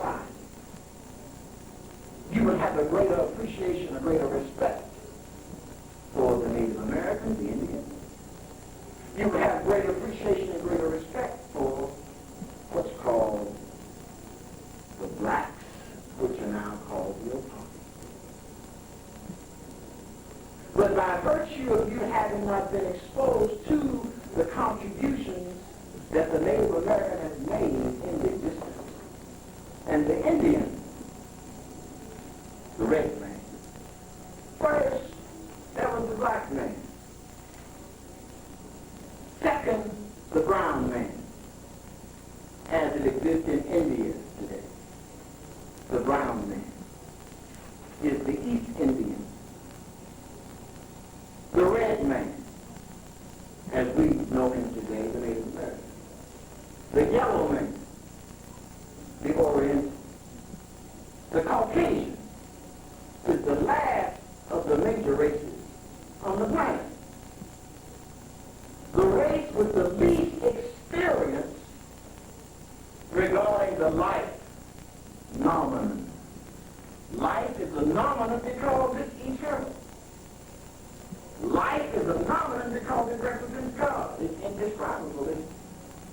society. You would have a greater appreciation, a greater respect for the Native Americans, the Indians. You would have greater appreciation and greater respect for what's called the blacks, which are now called the Operative. But by virtue of you having not been exposed to the contributions that the Native American has made in the existence, and the Indian, the red man, first, that was the black man. Second, the brown man, as it exists in India today. The brown man is the East Indian. The red man, as we know him today, the Native American. The yellow man, the Oriental. The Caucasian is the last of the major races on the planet. The race with the least experience regarding the life phenomenon. Life is a phenomenon because it's eternal. Life is a phenomenon because it represents God. It's indescribable. It's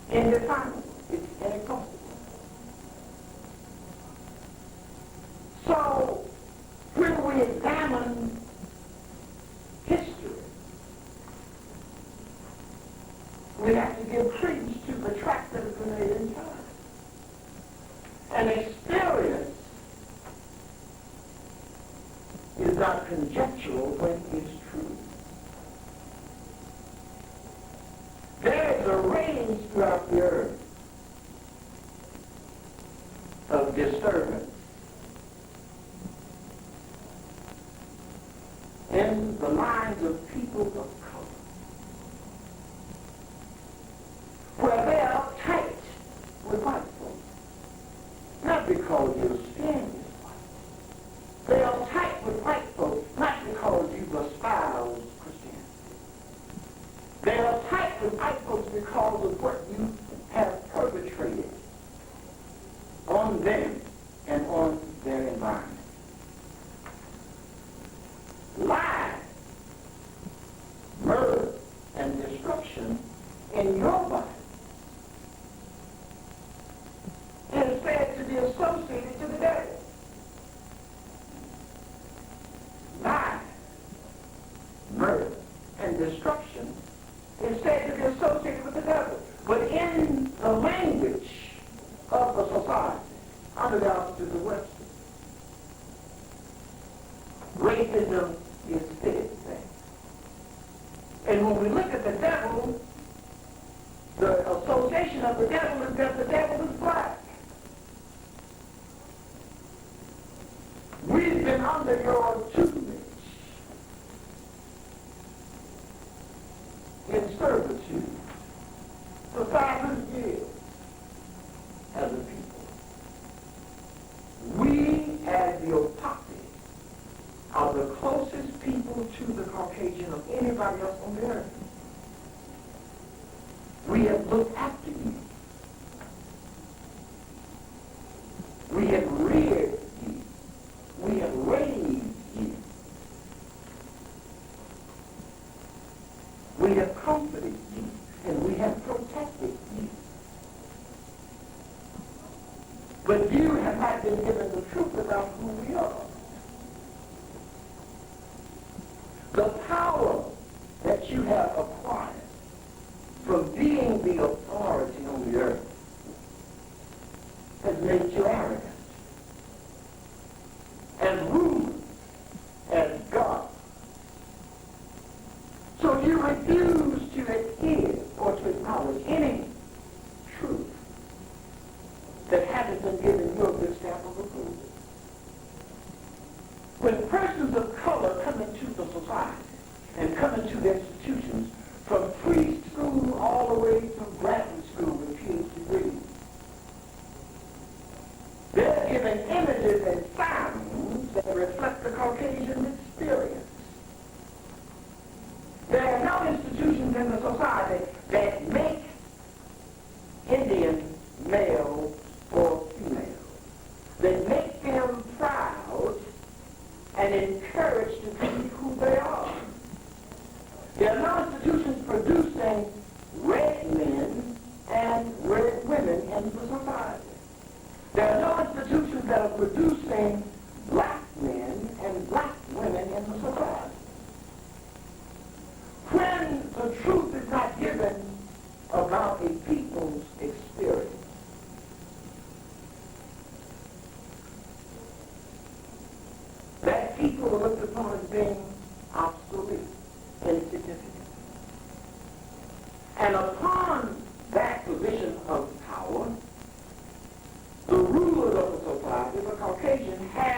indefinable. It's inexhaustible. So, when we examine history, we have to give credence to the track that has been made in time. An experience is not conjectural when it's true. There is a range throughout the earth of disturbance in the minds of people of color, where they are uptight with white folks. Not because your skin is white. They are uptight with white folks, not because you've espoused Christianity. They are uptight with white folks because of what you have perpetrated on them and on their environment. Lies, murder, and destruction in your body is said to be associated to the devil. Lies, murder, and destruction is said to be associated with the devil. But in the language of the society, under the auspices of Webster, racism is said thing. And when we look at the devil, the association of the devil is that the devil is black. We've been under your tutelage in servitude for 500 years as a people. We, as the Operative, are the closest people to the Caucasian of anybody else on the earth. We have looked after you. We have reared you. We have raised you. We have comforted you. And we have protected you. But you have not been given the truth about who we are. The power that you have acquired from being the authority on the earth has made you arrogant. As rulers, as God. So you refuse to adhere or to acknowledge any truth that hasn't been given you a good stamp of approval. When persons of color come into the society and come into the institutions from preschool all the way to graduate school with PhD degrees, they're given images and sounds that reflect the Caucasian experience. There are no institutions in the society that make Indian male or female. that make them proud and encouraged to be who they are. There are no institutions producing red men and red women in the society. There are no institutions that are producing black men and black women in the society. When the truth is not given about a people's experience, that people are looked upon as being obsolete, insignificant. And upon that position of power, the rulers of the society, the Caucasian, have